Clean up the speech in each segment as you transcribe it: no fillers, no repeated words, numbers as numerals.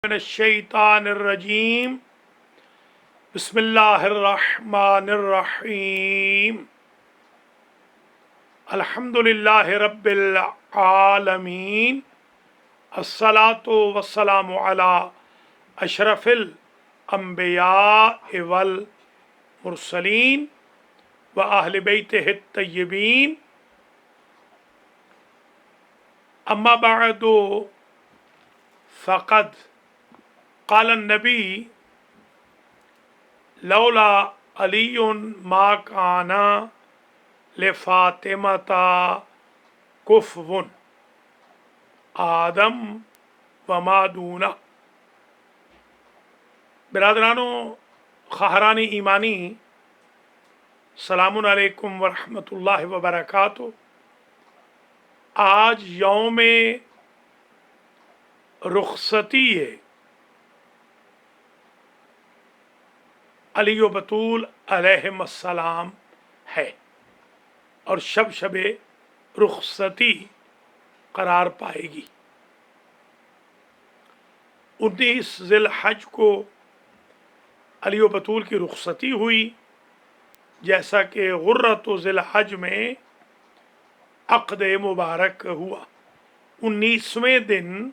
من الشیطان الرجیم بسم اللہ الرحمن الرحیم الحمد للہ رب العالمین الصلاۃ والسلام علی اشرف الانبیاء والمرسلین و اہل بیتہ الطیبین اما بعد فقد قال النبی لولا علی ما کان لفاطمۃ کفو آدم وما دونہ۔ برادرانو خواہران ایمانی، سلام علیکم ورحمۃ اللہ وبرکاتہ۔ آج یوم رخصتی علی و بطول علیہم السلام ہے اور شب رخصتی قرار پائے گی۔ 19 ذی الحج کو علی و بطول کی رخصتی ہوئی، جیسا کہ غرۃ ذی الحج میں عقد مبارک ہوا۔ 19ویں دن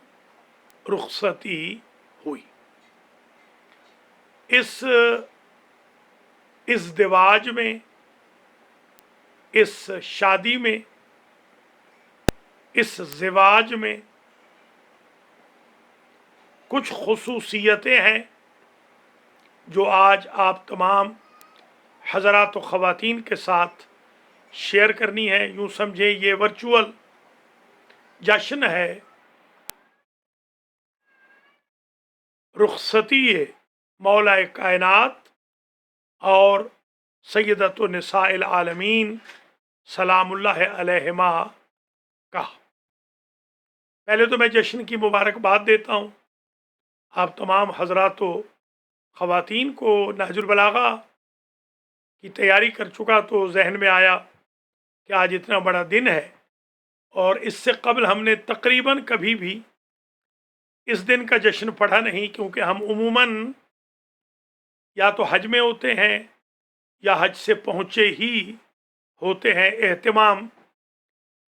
رخصتی ہوئی۔ اس ازدواج میں، اس شادی میں، اس زواج میں کچھ خصوصیتیں ہیں جو آج آپ تمام حضرات و خواتین کے ساتھ شیئر کرنی ہے۔ یوں سمجھیں یہ ورچوئل جشن ہے، رخصتی مولا کائنات اور سیدۃ النساء العالمین سلام اللہ علیہما کا۔ پہلے تو میں جشن کی مبارکباد دیتا ہوں آپ تمام حضرات و خواتین کو۔ نہج البلاغہ کی تیاری کر چکا تو ذہن میں آیا کہ آج اتنا بڑا دن ہے، اور اس سے قبل ہم نے تقریباً کبھی بھی اس دن کا جشن پڑھا نہیں، کیونکہ ہم عموماً یا تو حج میں ہوتے ہیں یا حج سے پہنچے ہی ہوتے ہیں، اہتمام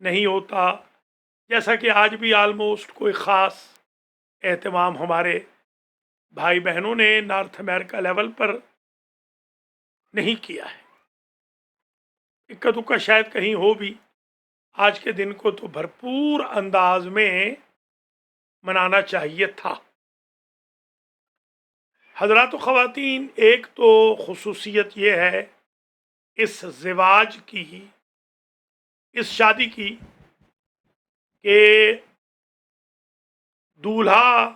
نہیں ہوتا۔ جیسا کہ آج بھی آلموسٹ کوئی خاص اہتمام ہمارے بھائی بہنوں نے نارتھ امریکہ لیول پر نہیں کیا ہے۔ اکا دکا شاید کہیں ہو بھی، آج کے دن کو تو بھرپور انداز میں منانا چاہیے تھا۔ حضرات و خواتین، ایک تو خصوصیت یہ ہے اس زواج کی، اس شادی کی، کہ دولہا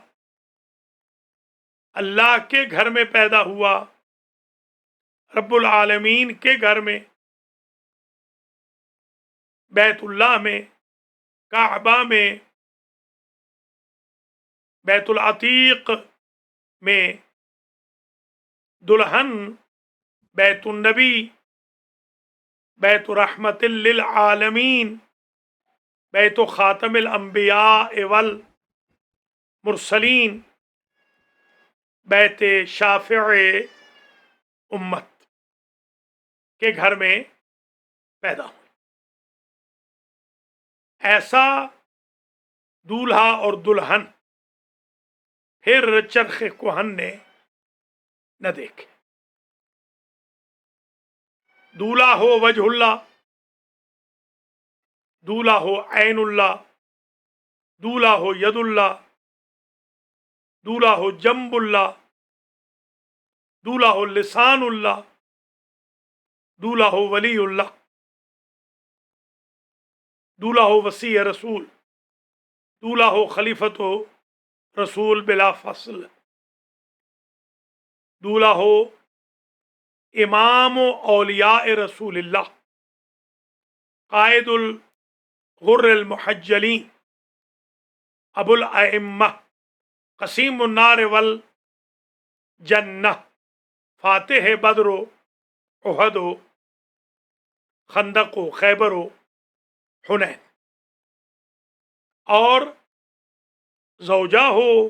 اللہ کے گھر میں پیدا ہوا، رب العالمین کے گھر میں، بیت اللہ میں، کعبہ میں، بیت العتیق میں، دلہن بیت النبی، بیت رحمت للعالمین، بیت خاتم الانبیاء والمرسلین، بیت شافع امت کے گھر میں پیدا ہوئی۔ ایسا دولہا اور دلہن پھر چرخ کہن نے نہ دیکھے۔ دولہا ہو وجہ اللہ، دولہا ہو عین اللہ، دولہا ہو ید اللہ، دولہا ہو جنب اللہ، دولہا ہو لسان اللہ، دولہا ہو ولی اللہ، دولہا ہو وسیع رسول، دولہا ہو خلیفت و رسول بلا فصل، دولہا ہو امام و اولیاء رسول اللہ، قائد الغر المحجلین، ابو الائمہ، قسیم النار والجنہ، فاتح بدر و احد و خندق و خیبر و حنین، اور زوجہ ہو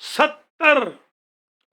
70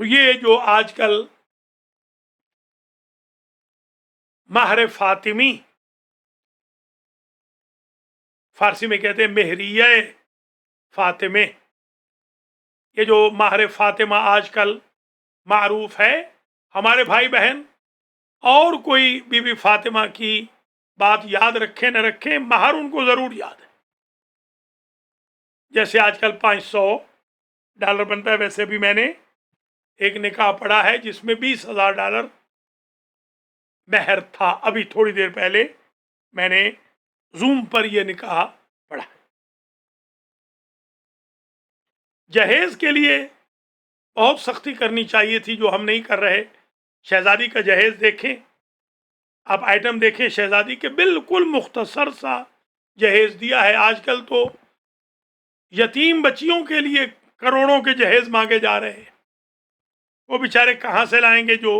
تو یہ جو آج کل مہر فاطمی، فارسی میں کہتے ہیں مہریہ فاطمے، یہ جو مہر فاطمہ آج کل معروف ہے، ہمارے بھائی بہن اور کوئی بی بی فاطمہ کی بات یاد رکھیں نہ رکھیں، مہر ان کو ضرور یاد ہے۔ جیسے آج کل $500 بنتا ہے، ویسے بھی میں نے ایک نکاح پڑھا ہے جس میں $20,000 مہر تھا، ابھی تھوڑی دیر پہلے میں نے زوم پر یہ نکاح پڑھا۔ جہیز کے لیے بہت سختی کرنی چاہیے تھی، جو ہم نہیں کر رہے۔ شہزادی کا جہیز دیکھیں، آپ آئٹم دیکھیں شہزادی کے، بالکل مختصر سا جہیز دیا ہے۔ آج کل تو یتیم بچیوں کے لیے کروڑوں کے جہیز مانگے جا رہے ہیں، وہ بیچارے کہاں سے لائیں گے جو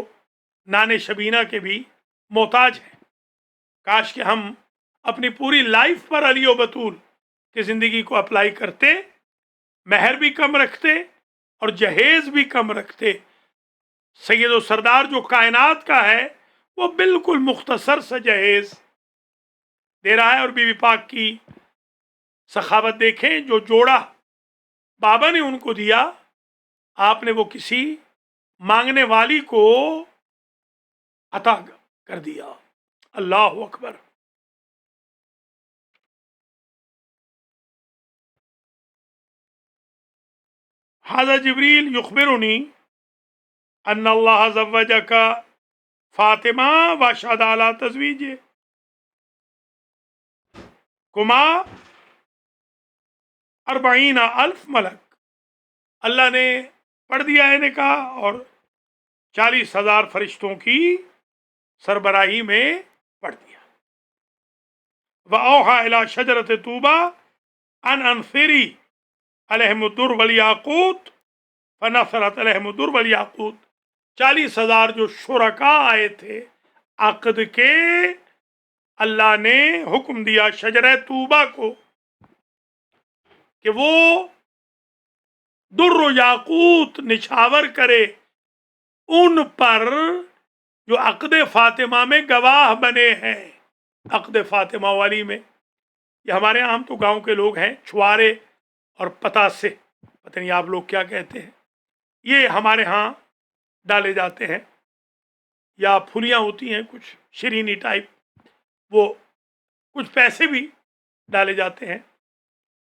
نان شبینہ کے بھی محتاج ہیں۔ کاش کہ ہم اپنی پوری لائف پر علی و بطول کی زندگی کو اپلائی کرتے، مہر بھی کم رکھتے اور جہیز بھی کم رکھتے۔ سید و سردار جو کائنات کا ہے وہ بالکل مختصر سا جہیز دے رہا ہے، اور بی بی پاک کی سخاوت دیکھیں، جو جوڑا بابا نے ان کو دیا، آپ نے وہ کسی مانگنے والی کو عطا کر دیا۔ اللہ اکبر۔ ھذا جبریل یخبرنی ان اللہ زوجک فاطمہ واشہد علی تزویجہ کما 40,000 ملک۔ اللہ نے پڑھ دیا ہے نکاح، اور 40,000 فرشتوں کی سربراہی میں پڑھ دیا۔ وَأَوْحَىٰ إِلَىٰ شَجَرَةِ طُوبَىٰ أَنْ أَنْثِرِي عَلَيْهِمُ الدُّرَّ وَالْيَاقُوتَ فَنَثَرَتْ عَلَيْهِمُ الدُّرَّ وَالْيَاقُوتَ۔ 40,000 جو شرکاء آئے تھے عقد کے، اللہ نے حکم دیا شجرہ طوبہ کو کہ وہ در و یاقوت نچھاور کرے ان پر جو عقد فاطمہ میں گواہ بنے ہیں۔ عقد فاطمہ والی میں، یہ ہمارے ہم تو گاؤں کے لوگ ہیں، چھوارے اور پتاسے، پتہ نہیں آپ لوگ کیا کہتے ہیں، یہ ہمارے ہاں ڈالے جاتے ہیں، یا پھلیاں ہوتی ہیں کچھ شرینی ٹائپ، وہ کچھ پیسے بھی ڈالے جاتے ہیں۔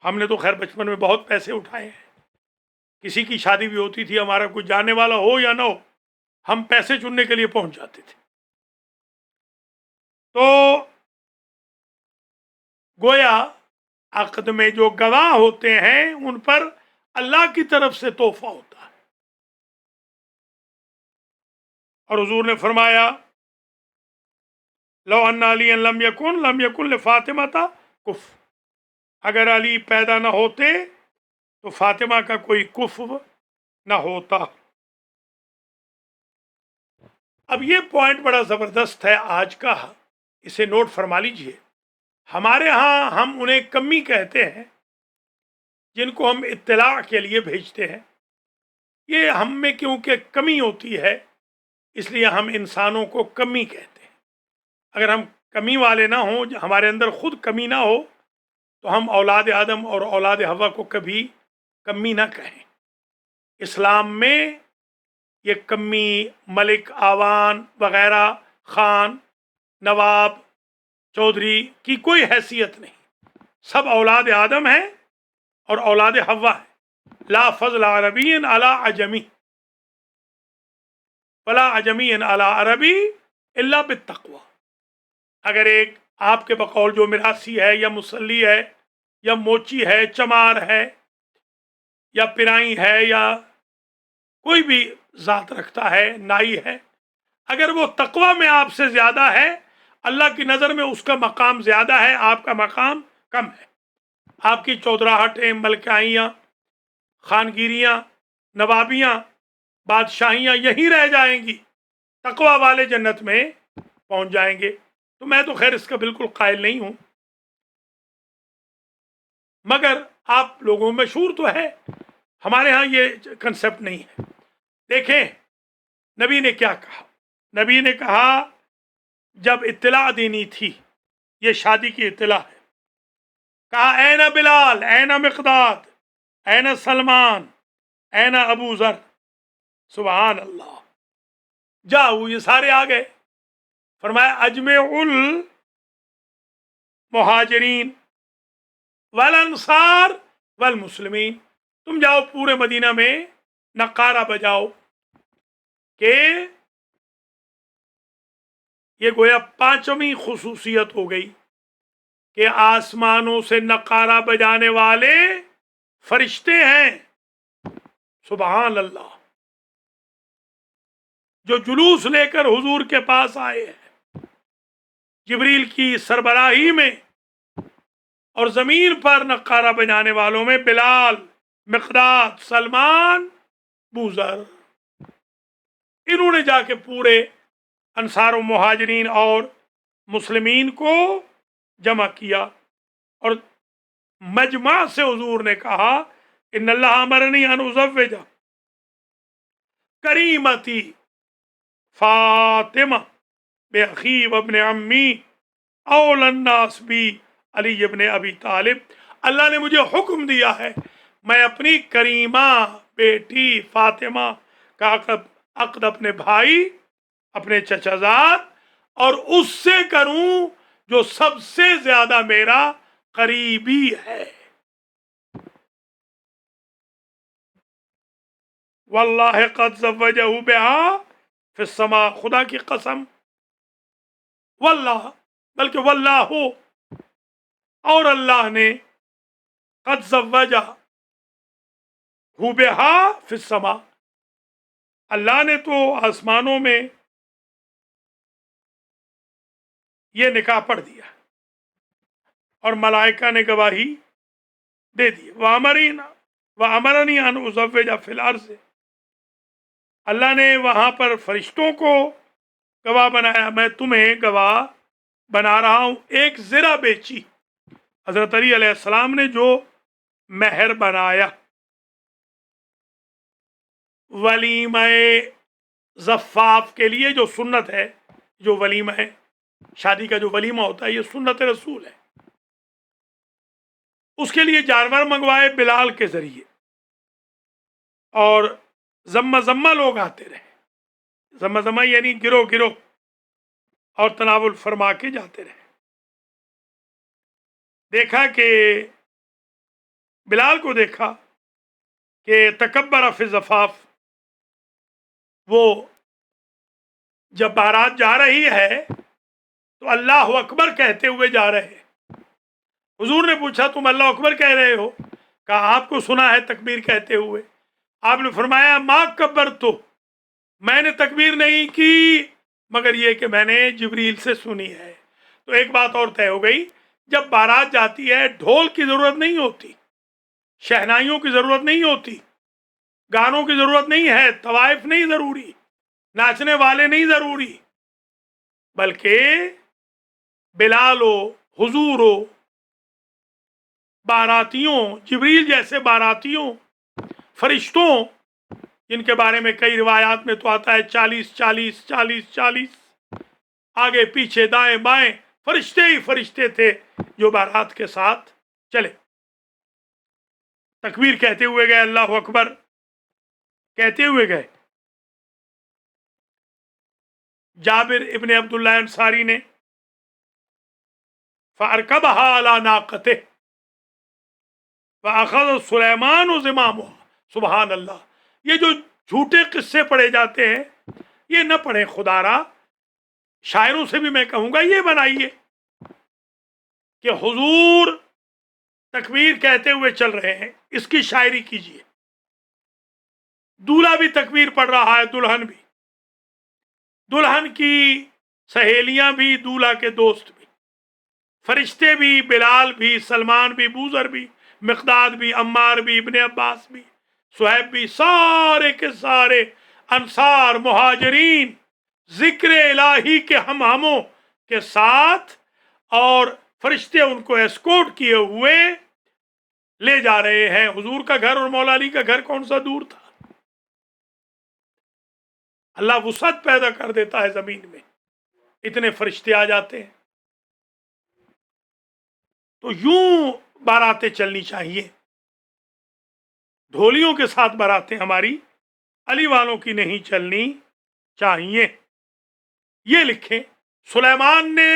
ہم نے تو خیر بچپن میں بہت پیسے اٹھائے ہیں، کسی کی شادی بھی ہوتی تھی، ہمارا کوئی جانے والا ہو یا نہ ہو، ہم پیسے چننے کے لیے پہنچ جاتے تھے۔ تو گویا عقد میں جو گواہ ہوتے ہیں ان پر اللہ کی طرف سے تحفہ ہوتا ہے۔ اور حضور نے فرمایا لو ان علی لم یکن لفاطمہ کف، اگر علی پیدا نہ ہوتے تو فاطمہ کا کوئی کف نہ ہوتا۔ اب یہ پوائنٹ بڑا زبردست ہے آج کا، اسے نوٹ فرما لیجئے۔ ہمارے ہاں ہم انہیں کمی کہتے ہیں جن کو ہم اطلاع کے لیے بھیجتے ہیں۔ یہ ہم میں کیونکہ کمی ہوتی ہے اس لیے ہم انسانوں کو کمی کہتے ہیں۔ اگر ہم کمی والے نہ ہوں، ہمارے اندر خود کمی نہ ہو، تو ہم اولاد آدم اور اولاد حوا کو کبھی کمی نہ کہیں۔ اسلام میں یہ کمی، ملک، آوان وغیرہ، خان، نواب، چودھری کی کوئی حیثیت نہیں، سب اولاد آدم ہیں اور اولاد حوا ہے۔ لا فضل عربی علی عجمی ولا عجمی علی عربی الا بالتقوی۔ اگر ایک آپ کے بقول جو مراسی ہے یا مسلی ہے یا موچی ہے، چمار ہے یا پرائی ہے، یا کوئی بھی ذات رکھتا ہے، نائی ہے، اگر وہ تقوی میں آپ سے زیادہ ہے، اللہ کی نظر میں اس کا مقام زیادہ ہے، آپ کا مقام کم ہے۔ آپ کی چودراہٹیں، ملکائیاں، خانگیریاں، نوابیاں، بادشاہیاں یہیں رہ جائیں گی، تقوی والے جنت میں پہنچ جائیں گے۔ تو میں تو خیر اس کا بالکل قائل نہیں ہوں، مگر آپ لوگوں میں مشہور تو ہے، ہمارے ہاں یہ کنسپٹ نہیں ہے۔ دیکھیں نبی نے کیا کہا. نبی نے کہا جب اطلاع دینی تھی، یہ شادی کی اطلاع ہے، کہا این بلال، این مقداد، این سلمان، این ابو ذر. سبحان اللہ. جاؤ، یہ سارے آ گئے. فرمایا اجمع المہاجرین والانصار والمسلمین. تم جاؤ پورے مدینہ میں نقارہ بجاؤ کہ یہ گویا پانچویں خصوصیت ہو گئی کہ آسمانوں سے نقارہ بجانے والے فرشتے ہیں. سبحان اللہ. جو جلوس لے کر حضور کے پاس آئے ہیں جبریل کی سربراہی میں، اور زمین پر نقارہ بجانے والوں میں بلال، مقداد، سلمان، بوذر. انہوں نے جا کے پورے انصار و مہاجرین اور مسلمین کو جمع کیا، اور مجمع سے حضور نے کہا ان اللہ امرنی ان ازوج کریمتی فاطمہ باخی وابن عمی اول الناس بی علی ابن ابی طالب. اللہ نے مجھے حکم دیا ہے میں اپنی کریمہ بیٹی فاطمہ کا عقد اپنے بھائی، اپنے چچا زاد اور اس سے کروں جو سب سے زیادہ میرا قریبی ہے. واللہ قد زوجہ بہا فی السماء. خدا کی قسم، واللہ بلکہ واللہ ہو، اور اللہ نے قد زوجہ بہا فی السماء، اللہ نے تو آسمانوں میں یہ نکاح پڑھ دیا اور ملائکہ نے گواہی دے دی. وَأَمَرَنِي أَنْ أُزَوِّجَ فِي الْأَرْضِ. اللہ نے وہاں پر فرشتوں کو گواہ بنایا، میں تمہیں گواہ بنا رہا ہوں. ایک زرہ بیچی حضرت علی علیہ السلام نے جو مہر بنایا، ولیمہ زفاف کے لیے جو سنت ہے، جو ولیمہ ہے شادی کا جو ولیمہ ہوتا ہے، یہ سنت رسول ہے. اس کے لیے جانور منگوائے بلال کے ذریعے، اور زمہ لوگ آتے رہے. زمہ یعنی گروہ گروہ، اور تناول فرما کے جاتے رہے. دیکھا کہ بلال کو دیکھا کہ تکبر فی زفاف، وہ جب بارات جا رہی ہے تو اللہ اکبر کہتے ہوئے جا رہے ہیں. حضور نے پوچھا تم اللہ اکبر کہہ رہے ہو؟ کہا آپ کو سنا ہے تکبیر کہتے ہوئے. آپ نے فرمایا ما کبر، تو میں نے تکبیر نہیں کی مگر یہ کہ میں نے جبریل سے سنی ہے. تو ایک بات اور طے ہو گئی، جب بارات جاتی ہے ڈھول کی ضرورت نہیں ہوتی، شہنائیوں کی ضرورت نہیں ہوتی، گانوں کی ضرورت نہیں ہے، طوائف نہیں ضروری، ناچنے والے نہیں ضروری، بلکہ بلال و حضور و باراتیوں، جبریل جیسے باراتیوں، فرشتوں، جن کے بارے میں کئی روایات میں تو آتا ہے 40 آگے پیچھے دائیں بائیں فرشتے ہی فرشتے تھے جو بارات کے ساتھ چلے. تکبیر کہتے ہوئے گئے، اللہ اکبر کہتے ہوئے گئے. جابر ابن عبداللہ انصاری نے فَأَرْكَبَهَا عَلَى نَاقَتِهِ وَأَخَذَ سُلَيْمَانُ زِمَامُهَا. سبحان اللہ. یہ جو جھوٹے قصے پڑھے جاتے ہیں یہ نہ پڑھیں خدا را. شاعروں سے بھی میں کہوں گا یہ بنائیے کہ حضور تکبیر کہتے ہوئے چل رہے ہیں، اس کی شاعری کیجیے. دولہا بھی تکبیر پڑھ رہا ہے، دلہن بھی، دلہن کی سہیلیاں بھی، دولہا کے دوست بھی، فرشتے بھی، بلال بھی، سلمان بھی، بوذر بھی، مقداد بھی، عمار بھی، ابن عباس بھی، صہیب بھی، سارے کے سارے انصار مہاجرین ذکر الہی کے ہموں کے ساتھ، اور فرشتے ان کو ایسکورٹ کیے ہوئے لے جا رہے ہیں. حضور کا گھر اور مولا علی کا گھر کون سا دور تھا؟ اللہ وسعت پیدا کر دیتا ہے زمین میں، اتنے فرشتے آ جاتے ہیں. تو یوں باراتیں چلنی چاہیے، ڈھولیوں کے ساتھ باراتیں ہماری علی والوں کی نہیں چلنی چاہیے. یہ لکھیں سلیمان نے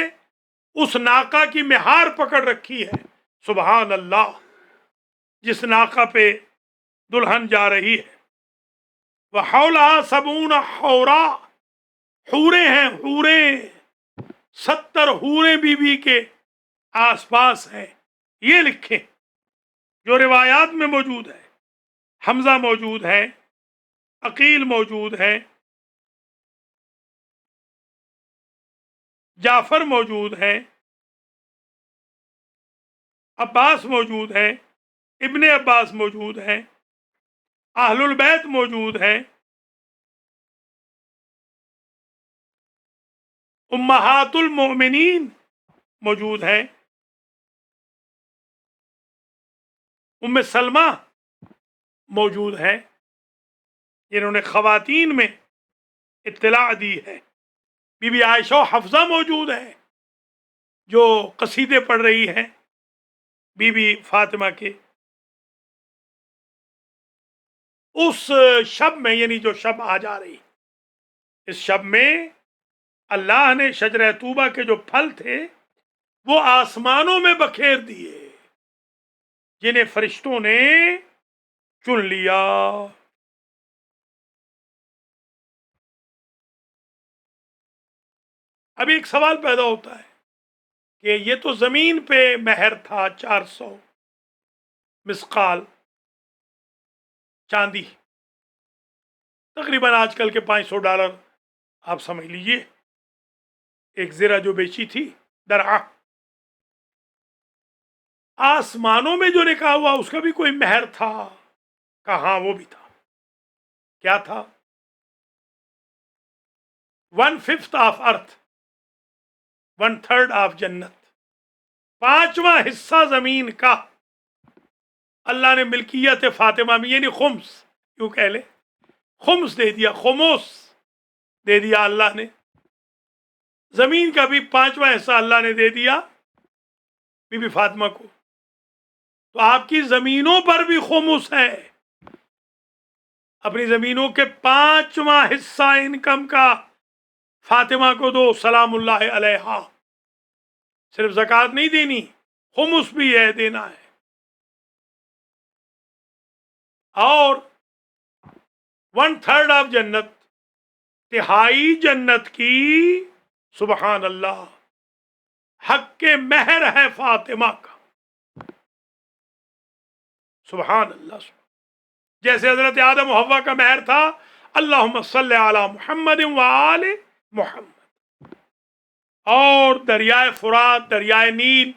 اس ناقہ کی مہار پکڑ رکھی ہے، سبحان اللہ، جس ناقہ پہ دلہن جا رہی ہے. وَحَوْلَهَا سَبْعُونَ حَوْرًا، حوریں ہیں، حوریں، 70 حوریں بی بی کے آس پاس ہیں. یہ لکھیں جو روایات میں موجود ہے. حمزہ موجود ہے، عقیل موجود ہے، جعفر موجود ہے، عباس موجود ہے، ابن عباس موجود ہے، اہل البیت موجود ہے، امہات المؤمنین موجود ہے، ام سلمہ موجود ہے، جنہوں نے خواتین میں اطلاع دی ہے. بی بی عائشہ و حفصہ موجود ہے جو قصیدے پڑھ رہی ہیں بی بی فاطمہ کے. اس شب میں، یعنی جو شب آ جا رہی، اس شب میں اللہ نے شجرہ طوبہ کے جو پھل تھے وہ آسمانوں میں بکھیر دیے، جنہیں فرشتوں نے چن لیا. اب ایک سوال پیدا ہوتا ہے کہ یہ تو زمین پہ مہر تھا 400 مسقال چاندی، تقریباً آج کل کے $500 آپ سمجھ لیجئے، ایک زرہ جو بیچی تھی درعا. آسمانوں میں جو نکاح ہوا اس کا بھی کوئی مہر تھا؟ کہاں وہ بھی تھا. کیا تھا؟ 1/5 آف ارتھ، 1/3 آف جنت، 5واں حصہ زمین کا اللہ نے ملکیت فاطمہ میں، یعنی خمس، یوں کہہ لے خمس دے دیا، خموس دے دیا اللہ نے. زمین کا بھی 5واں حصہ اللہ نے دے دیا بی بی فاطمہ کو. تو آپ کی زمینوں پر بھی خمس ہے. اپنی زمینوں کے 5واں حصہ انکم کا فاطمہ کو دو سلام اللہ علیہا. صرف زکوٰۃ نہیں دینی، خمس بھی ہے دینا ہے. اور 1/3 آف جنت، تہائی جنت کی، سبحان اللہ، حق کے مہر ہے فاطمہ کا. سبحان اللہ. جیسے حضرت آدم و حوا کا مہر تھا اللہم صلی علی محمد وآل محمد. اور دریائے فرات، دریائے نیل،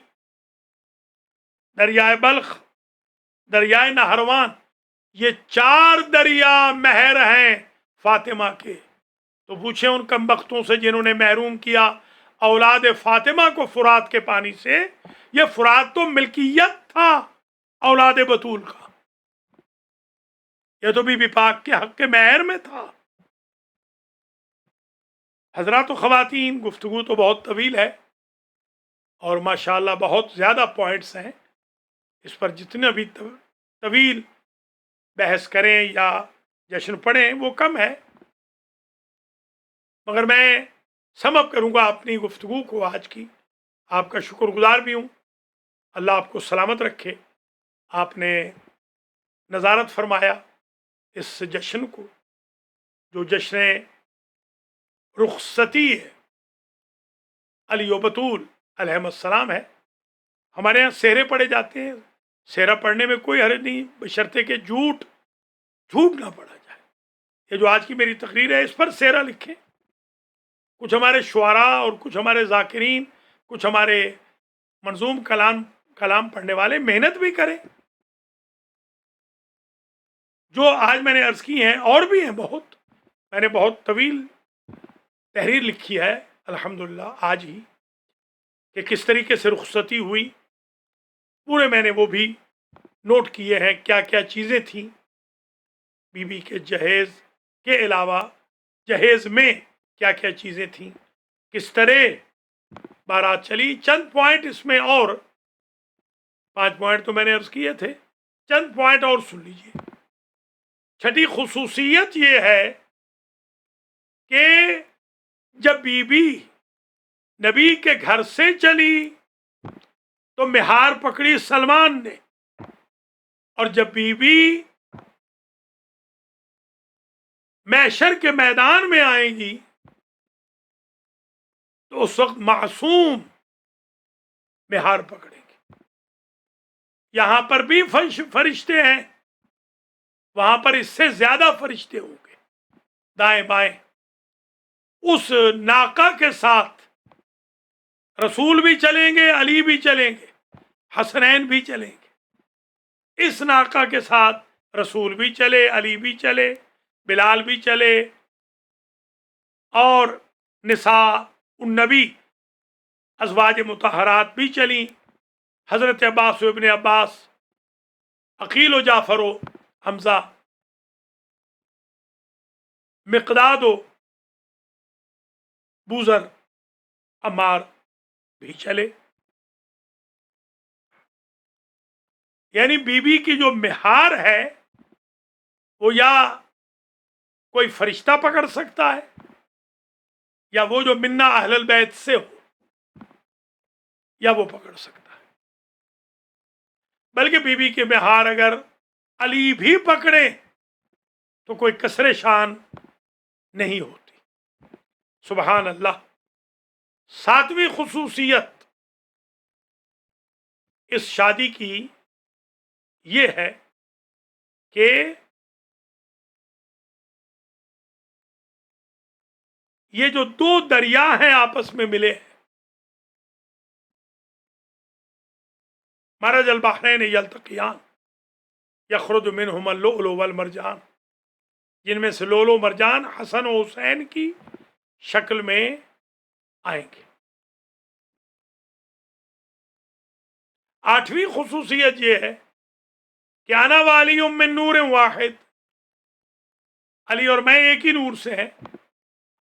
دریائے بلخ، دریائے نہروان، یہ 4 دریا مہر ہیں فاطمہ کے. تو پوچھیں ان کمبختوں سے جنہوں نے محروم کیا اولاد فاطمہ کو فرات کے پانی سے. یہ فرات تو ملکیت تھا اولاد بطول کا، یہ تو بی بی پاک کے حق کے مہر میں تھا. حضرات و خواتین، گفتگو تو بہت طویل ہے اور ماشاءاللہ بہت زیادہ پوائنٹس ہیں. اس پر جتنا بھی طویل بحث کریں یا جشن پڑھیں وہ کم ہے، مگر میں سم اپ کروں گا اپنی گفتگو کو آج کی. آپ کا شکر گزار بھی ہوں. اللہ آپ کو سلامت رکھے. آپ نے نظارت فرمایا اس جشن کو، جو جشن رخصتی ہے علی و بطول علیہم السلام ہے. ہمارے ہاں سہرے پڑے جاتے ہیں، سہرا پڑھنے میں کوئی حرج نہیں، بشرطے کہ جھوٹ نہ پڑا جائے. یہ جو آج کی میری تقریر ہے اس پر سہرا لکھیں. کچھ ہمارے شعراء اور کچھ ہمارے ذاکرین، کچھ ہمارے منظوم کلام پڑھنے والے محنت بھی کریں. جو آج میں نے عرض کی ہیں اور بھی ہیں بہت. میں نے بہت طویل تحریر لکھی ہے الحمدللہ آج ہی، کہ کس طریقے سے رخصتی ہوئی، پورے میں نے وہ بھی نوٹ کیے ہیں، کیا کیا چیزیں تھیں بی بی کے جہیز کے علاوہ. جہیز میں کیا کیا چیزیں تھیں، کس طرح بارات چلی. چند پوائنٹ اس میں، اور 5 پوائنٹ تو میں نے عرض کیے تھے، چند پوائنٹ اور سن لیجیے. چھٹی خصوصیت یہ ہے کہ جب بی بی نبی کے گھر سے چلی تو مہار پکڑی سلمان نے، اور جب بی بی محشر کے میدان میں آئیں گی تو اس وقت معصوم مہار پکڑیں گے. یہاں پر بھی فرشتے ہیں، وہاں پر اس سے زیادہ فرشتے ہوں گے دائیں بائیں. اس ناقہ کے ساتھ رسول بھی چلیں گے، علی بھی چلیں گے، حسنین بھی چلیں گے. اس ناقہ کے ساتھ رسول بھی چلے، علی بھی چلے، بلال بھی چلے، اور نساء النبی ازواج مطہرات بھی چلیں. حضرت عباس و ابن عباس، عقیل و جعفر و حمزہ، مقداد و بوذر، عمار بھی چلے. یعنی بی بی کی جو مہار ہے وہ یا کوئی فرشتہ پکڑ سکتا ہے، یا وہ جو منا اہل البیت سے ہو، یا وہ پکڑ سکتا ہے. بلکہ بی بی کی مہار اگر علی بھی پکڑے تو کوئی کسر شان نہیں ہوتی. سبحان اللہ. 7ویں خصوصیت اس شادی کی یہ ہے کہ یہ جو 2 دریا ہیں آپس میں ملے ہیں، مرج البحرین یلتقیان یخرج منہما اللؤلؤ والمرجان، جن میں سے لولو مرجان حسن و حسین کی شکل میں آئیں گے. 8ویں خصوصیت یہ ہے کہ انا والی من نور واحد، علی اور میں ایک ہی نور سے ہیں.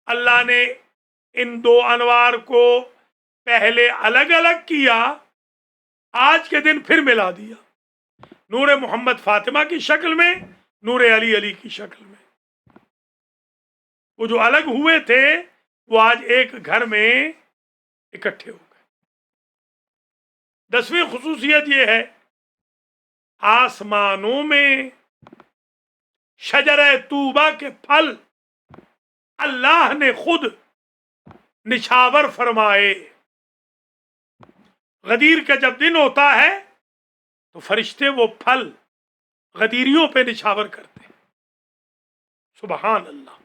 اللہ نے ان 2 انوار کو پہلے الگ الگ کیا، آج کے دن پھر ملا دیا، نور محمد فاطمہ کی شکل میں، نور علی علی کی شکل میں. وہ جو الگ ہوئے تھے وہ آج ایک گھر میں اکٹھے ہو گئے. 10ویں خصوصیت یہ ہے، آسمانوں میں شجرہ طوبہ کے پھل اللہ نے خود نچھاور فرمائے. غدیر کا جب دن ہوتا ہے تو فرشتے وہ پھل غدیریوں پہ نچھاور کرتے ہیں. سبحان اللہ.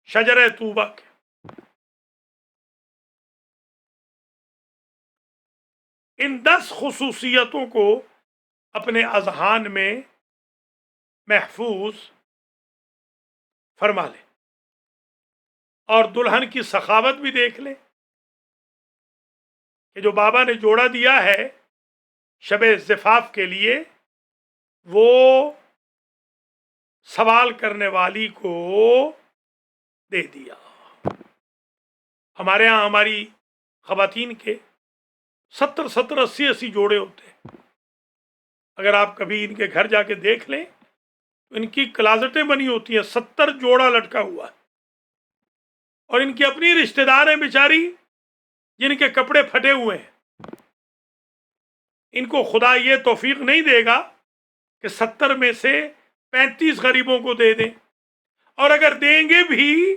شجرہ طوبہ کے ان 10 خصوصیتوں کو اپنے اذہان میں محفوظ فرما لیں، اور دلہن کی سخاوت بھی دیکھ لیں کہ جو بابا نے جوڑا دیا ہے شب زفاف کے لیے، وہ سوال کرنے والی کو دے دیا. ہمارے ہاں ہماری خواتین کے 70 80 80 جوڑے ہوتے ہیں. اگر آپ کبھی ان کے گھر جا کے دیکھ لیں تو ان کی کلازٹیں بنی ہوتی ہیں، 70 جوڑا لٹکا ہوا ہے. اور ان کی اپنی رشتہ دار ہیں بیچاری جن کے کپڑے پھٹے ہوئے ہیں. ان کو خدا یہ توفیق نہیں دے گا کہ 70 میں سے 35 غریبوں کو دے دیں، اور اگر دیں گے بھی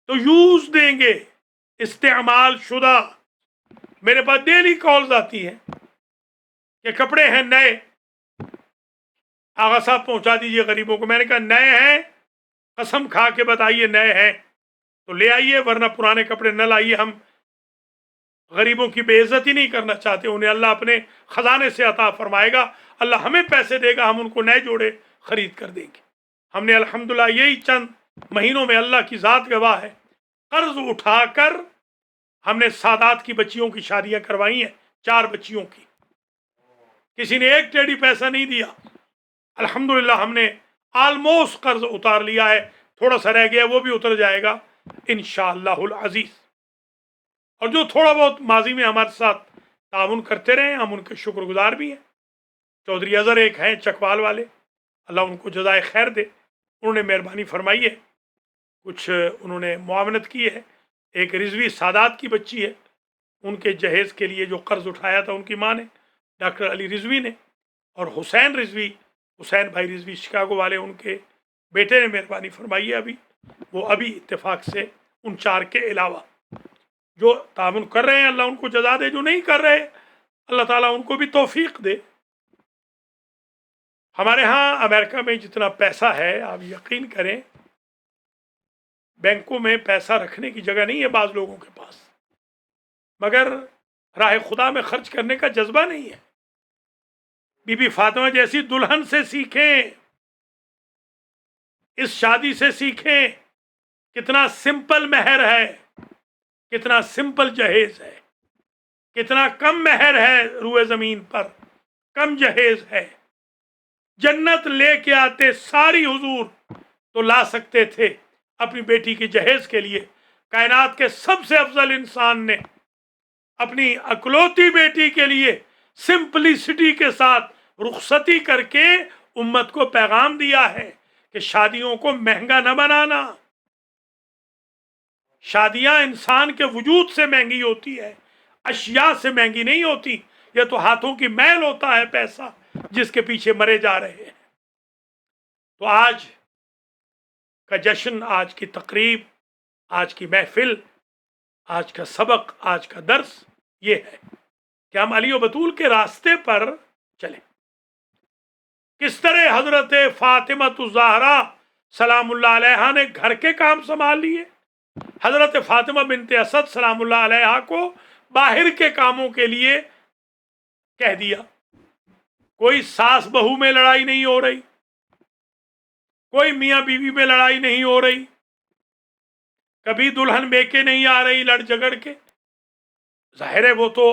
تو یوز دیں گے، استعمال شدہ. میرے پاس ڈیلی کالز آتی ہیں کہ کپڑے ہیں نئے، آغا صاحب پہنچا دیجئے غریبوں کو. میں نے کہا نئے ہیں، قسم کھا کے بتائیے نئے ہیں تو لے آئیے، ورنہ پرانے کپڑے نہ لائیے. ہم غریبوں کی بے عزتی نہیں کرنا چاہتے، انہیں اللہ اپنے خزانے سے عطا فرمائے گا، اللہ ہمیں پیسے دے گا، ہم ان کو نئے جوڑے خرید کر دیں گے. ہم نے الحمدللہ یہی چند مہینوں میں، اللہ کی ذات گواہ ہے، قرض اٹھا کر ہم نے سادات کی بچیوں کی شادیاں کروائی ہیں، 4 بچیوں کی. کسی نے 1 ٹیڑی پیسہ نہیں دیا. الحمدللہ ہم نے آلموسٹ قرض اتار لیا ہے. تھوڑا سا رہ گیا وہ بھی اتر جائے گا انشاءاللہ العزیز. اور جو تھوڑا بہت ماضی میں ہمارے ساتھ تعاون کرتے رہے ہم ان کے شکر گزار بھی ہیں. چودھری اظہر ایک ہیں چکوال والے، اللہ ان کو جزائے خیر دے، انہوں نے مہربانی فرمائی ہے، کچھ انہوں نے معاونت کی ہے. ایک رضوی سادات کی بچی ہے، ان کے جہیز کے لیے جو قرض اٹھایا تھا ان کی ماں نے، ڈاکٹر علی رضوی نے، اور حسین رضوی، حسین بھائی رضوی شکاگو والے، ان کے بیٹے نے مہربانی فرمائی ہے. وہ ابھی اتفاق سے ان چار کے علاوہ جو تعاون کر رہے ہیں اللہ ان کو جزا دے، جو نہیں کر رہے اللہ تعالیٰ ان کو بھی توفیق دے. ہمارے ہاں امریکہ میں جتنا پیسہ ہے آپ یقین کریں بینکوں میں پیسہ رکھنے کی جگہ نہیں ہے بعض لوگوں کے پاس، مگر راہ خدا میں خرچ کرنے کا جذبہ نہیں ہے. بی بی فاطمہ جیسی دلہن سے سیکھیں، اس شادی سے سیکھیں. کتنا سمپل مہر ہے، کتنا سمپل جہیز ہے، کتنا کم مہر ہے، روئے زمین پر کم جہیز ہے. جنت لے کے آتے ساری حضور تو لا سکتے تھے، اپنی بیٹی کی جہیز کے لیے کائنات کے سب سے افضل انسان نے اپنی اکلوتی بیٹی کے لیے سمپلسٹی کے ساتھ رخصتی کر کے امت کو پیغام دیا ہے کہ شادیوں کو مہنگا نہ بنانا. شادیاں انسان کے وجود سے مہنگی ہوتی ہے، اشیاء سے مہنگی نہیں ہوتی. یہ تو ہاتھوں کی میل ہوتا ہے پیسہ جس کے پیچھے مرے جا رہے ہیں. تو آج کا جشن، آج کی تقریب، آج کی محفل، آج کا سبق، آج کا درس یہ ہے کہ ہم علی و بطول کے راستے پر چلیں. کس طرح حضرت فاطمہ الزہرا سلام اللہ علیہا نے گھر کے کام سنبھال لیے، حضرت فاطمہ بنت اسد سلام اللہ علیہا کو باہر کے کاموں کے لیے کہہ دیا. کوئی ساس بہو میں لڑائی نہیں ہو رہی، کوئی میاں بیوی میں لڑائی نہیں ہو رہی، کبھی دلہن میکے نہیں آ رہی لڑ جگڑ کے. ظاہر ہے وہ تو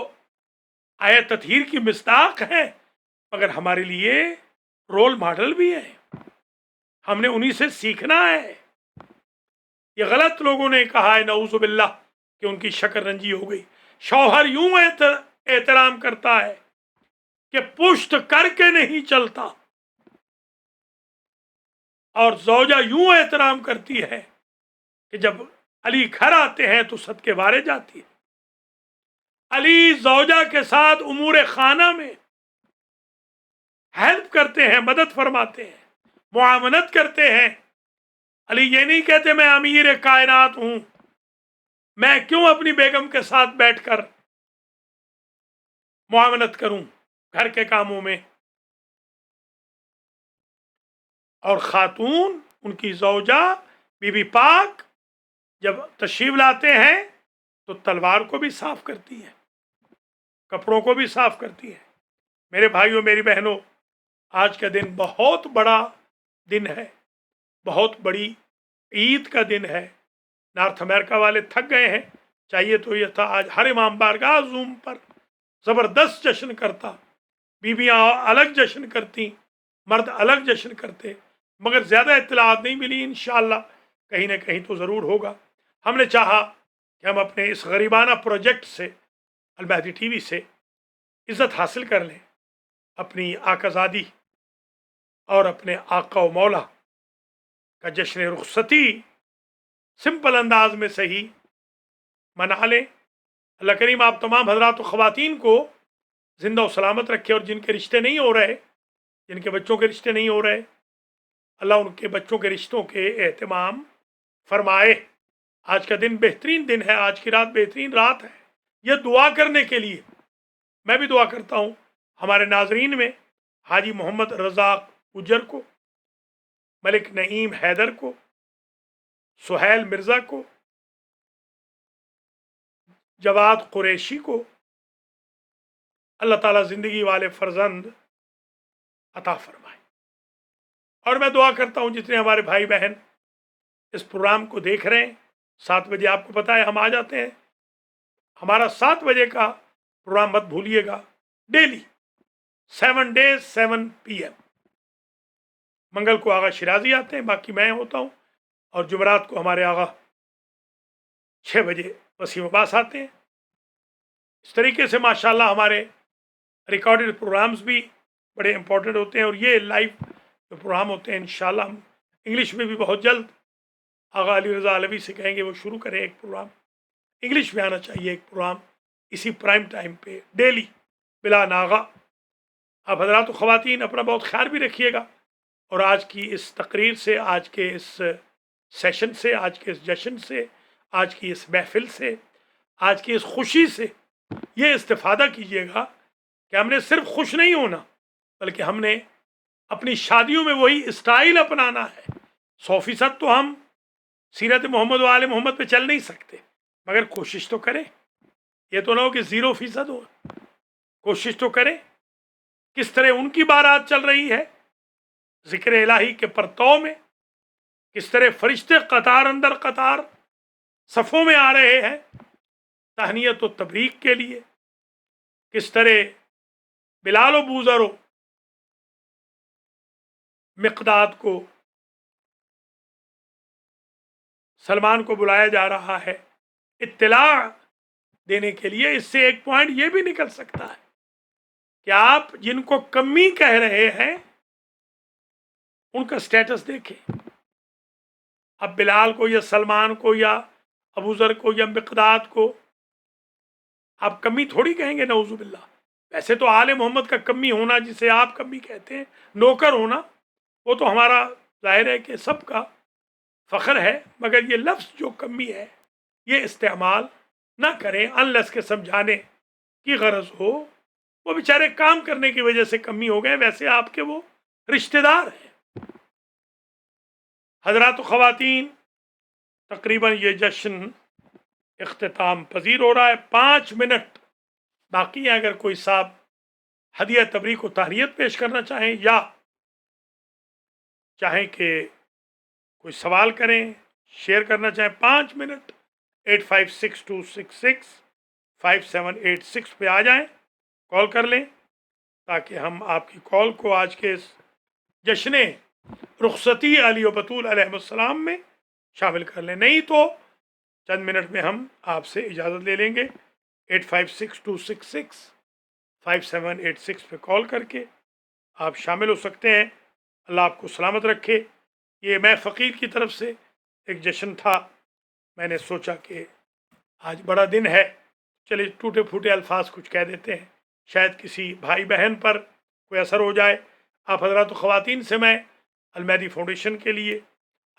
آیت تطہیر کی مصداق ہے، مگر ہمارے لیے رول ماڈل بھی ہے، ہم نے انہی سے سیکھنا ہے. یہ غلط لوگوں نے کہا ہے نعوذ باللہ کہ ان کی شکر رنجی ہو گئی. شوہر یوں احترام کرتا ہے کہ پشت کر کے نہیں چلتا، اور زوجہ یوں احترام کرتی ہے کہ جب علی گھر آتے ہیں تو صدقے وارے جاتی ہے. علی زوجہ کے ساتھ امور خانہ میں ہیلپ کرتے ہیں، مدد فرماتے ہیں، معاونت کرتے ہیں. علی یہ نہیں کہتے میں امیر کائنات ہوں، میں کیوں اپنی بیگم کے ساتھ بیٹھ کر معاونت کروں گھر کے کاموں میں. اور خاتون ان کی زوجہ بی بی پاک جب تشریف لاتے ہیں تو تلوار کو بھی صاف کرتی ہے، کپڑوں کو بھی صاف کرتی ہے. میرے بھائیوں میری بہنوں، آج کا دن بہت بڑا دن ہے، بہت بڑی عید کا دن ہے. نارتھ امریکہ والے تھک گئے ہیں، چاہیے تو یہ تھا آج ہر امام بارگاہ زوم پر زبردست جشن کرتا، بیویاں الگ جشن کرتی، مرد الگ جشن کرتے، مگر زیادہ اطلاعات نہیں ملی. انشاءاللہ کہیں نہ کہیں تو ضرور ہوگا. ہم نے چاہا کہ ہم اپنے اس غریبانہ پروجیکٹ سے، المہدی ٹی وی سے عزت حاصل کر لیں، اپنی آقازادی اور اپنے آقا و مولا کا جشن رخصتی سمپل انداز میں صحیح منا لیں. اللہ کریم آپ تمام حضرات و خواتین کو زندہ و سلامت رکھے، اور جن کے رشتے نہیں ہو رہے، جن کے بچوں کے رشتے نہیں ہو رہے، اللہ ان کے بچوں کے رشتوں کے اہتمام فرمائے. آج کا دن بہترین دن ہے، آج کی رات بہترین رات ہے. یہ دعا کرنے کے لیے میں بھی دعا کرتا ہوں ہمارے ناظرین میں حاجی محمد رزاق اجر کو، ملک نعیم حیدر کو، سہیل مرزا کو، جواد قریشی کو اللہ تعالیٰ زندگی والے فرزند عطا فرمائے. اور میں دعا کرتا ہوں جتنے ہمارے بھائی بہن اس پروگرام کو دیکھ رہے ہیں، 7 بجے آپ کو پتا ہے ہم آ جاتے ہیں. ہمارا 7 بجے کا پروگرام مت بھولیے گا، ڈیلی 7 days 7 PM. منگل کو آغا شیرازی آتے ہیں، باقی میں ہوتا ہوں. اور جمعرات کو ہمارے آغا 6 بجے وسیم عباس آتے ہیں. اس طریقے سے ماشاءاللہ ہمارے ریکارڈڈ پروگرامز بھی بڑے امپورٹنٹ ہوتے ہیں، اور یہ لائیو جو پروگرام ہوتے ہیں انشاءاللہ ہم انگلش میں بھی بہت جلد آغا علی رضا علوی سے کہیں گے وہ شروع کریں ایک پروگرام. انگلش میں آنا چاہیے ایک پروگرام اسی پرائم ٹائم پہ ڈیلی بلا ناغا. آپ حضرات و خواتین اپنا بہت خیال بھی رکھیے گا، اور آج کی اس تقریر سے، آج کے اس سیشن سے، آج کے اس جشن سے، آج کی اس محفل سے، آج کی اس خوشی سے یہ استفادہ کیجیے گا کہ ہم نے صرف خوش نہیں ہونا، بلکہ ہم نے اپنی شادیوں میں وہی اسٹائل اپنانا ہے. 100% تو ہم سیرت محمد و آل محمد پہ چل نہیں سکتے، مگر کوشش تو کریں. یہ تو نہ ہو کہ 0% ہو. کوشش تو کریں. کس طرح ان کی بارات چل رہی ہے ذکر الہی کے پرتو میں، کس طرح فرشتے قطار اندر قطار صفوں میں آ رہے ہیں تہنیت و تبریک کے لیے، کس طرح بلال و بوذر و مقداد کو، سلمان کو بلایا جا رہا ہے اطلاع دینے کے لیے. اس سے ایک پوائنٹ یہ بھی نکل سکتا ہے کہ آپ جن کو کمی کہہ رہے ہیں ان کا سٹیٹس دیکھیں. اب بلال کو یا سلمان کو یا ابوذر کو یا مقداد کو آپ کمی تھوڑی کہیں گے، نعوذ باللہ. ویسے تو آل محمد کا کمی ہونا، جسے آپ کمی کہتے ہیں، نوکر ہونا، وہ تو ہمارا ظاہر ہے کہ سب کا فخر ہے، مگر یہ لفظ جو کمی ہے یہ استعمال نہ کریں انلیس کے سمجھانے کی غرض ہو. وہ بیچارے کام کرنے کی وجہ سے کمی ہو گئے، ویسے آپ کے وہ رشتہ دار ہیں. حضرات و خواتین، تقریباً یہ جشن اختتام پذیر ہو رہا ہے. 5 منٹ باقی ہے. اگر کوئی صاحب ہدیہ تبریک و تہنیت پیش کرنا چاہیں یا چاہیں کہ کوئی سوال کریں، شیئر کرنا چاہیں، 5 منٹ 8562665786 پہ آ جائیں، کال کر لیں تاکہ ہم آپ کی کال کو آج کے اس جشن رخصتی علی و بطول علیہ السلام میں شامل کر لیں. نہیں تو چند منٹ میں ہم آپ سے اجازت لے لیں گے. 8562665786 پہ کال کر کے آپ شامل ہو سکتے ہیں. اللہ آپ کو سلامت رکھے. یہ میں فقیر کی طرف سے ایک جشن تھا، میں نے سوچا کہ آج بڑا دن ہے، چلے ٹوٹے پھوٹے الفاظ کچھ کہہ دیتے ہیں، شاید کسی بھائی بہن پر کوئی اثر ہو جائے. آپ حضرات و خواتین سے میں المہدی فاؤنڈیشن کے لیے،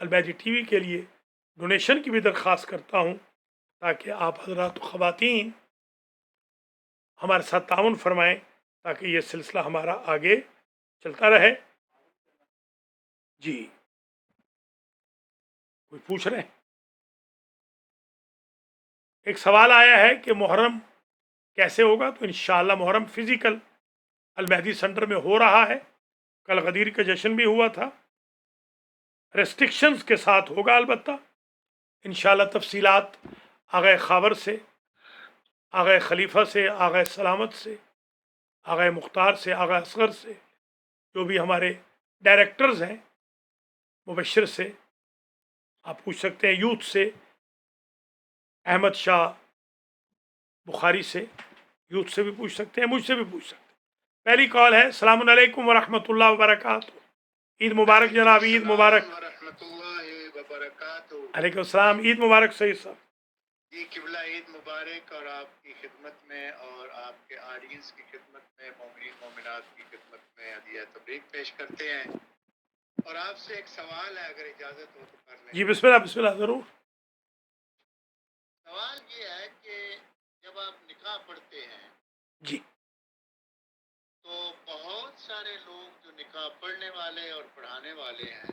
المہدی ٹی وی کے لیے ڈونیشن کی بھی درخواست کرتا ہوں، تاکہ آپ حضرات و خواتین ہمارے ساتھ تعاون فرمائیں تاکہ یہ سلسلہ ہمارا آگے چلتا رہے. جی کوئی پوچھ رہے ہیں؟ ایک سوال آیا ہے کہ محرم کیسے ہوگا. تو انشاءاللہ محرم فزیکل المہدی سینٹر میں ہو رہا ہے. کل غدیر کا جشن بھی ہوا تھا، ریسٹرکشنز کے ساتھ ہوگا. البتہ انشاءاللہ تفصیلات آغا خاور سے، آغا خلیفہ سے، آغا سلامت سے، آغا مختار سے، آغا اصغر سے، جو بھی ہمارے ڈائریکٹرز ہیں، مبشر سے آپ پوچھ سکتے ہیں، یوتھ سے احمد شاہ بخاری سے، یوتھ سے بھی پوچھ سکتے ہیں، مجھ سے بھی پوچھ سکتے ہیں. پہلی کال ہے. السلام علیکم ورحمۃ اللہ وبرکاتہ. عید مبارک جناب، عید مبارک. ورحمۃ اللہ وبرکاتہ. علیکم السلام، عید مبارک. صحیح صاحب جی قبلہ عید مبارک، اور آپ کی خدمت میں اور آپ کے آڈینس کی خدمت میں، مومنین مومنات کی خدمت میں ہدیہ تبریک پیش کرتے ہیں. اور آپ سے ایک سوال ہے، اگر اجازت ہو تو کر لیں. جی بسم اللہ، بسم اللہ، ضرور. سوال یہ ہے کہ جب آپ نکاح پڑھتے ہیں جی تو بہت سارے لوگ جو نکاح پڑھنے والے اور پڑھانے والے ہیں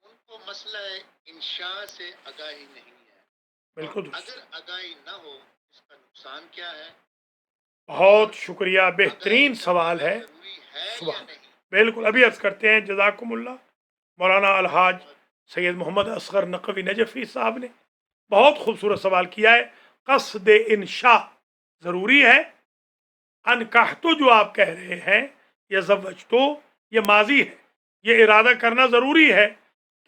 ان کو مسئلہ انشاء سے آگاہی نہیں ہے. بالکل درست. اگر آگاہی نہ ہو اس کا نقصان کیا ہے؟ بہت شکریہ، بہترین آگاہی سوال کرنا ہے. ضروری ہے یا سبحان نہیں؟ بالکل، ابھی عرض کرتے ہیں. جزاکم اللہ. مولانا الحاج سید محمد اصغر نقوی نجفی صاحب نے بہت خوبصورت سوال کیا ہے. قصد انشاء ضروری ہے. انکاح تو جو آپ کہہ رہے ہیں، یا زوج تو یہ ماضی ہے، یہ ارادہ کرنا ضروری ہے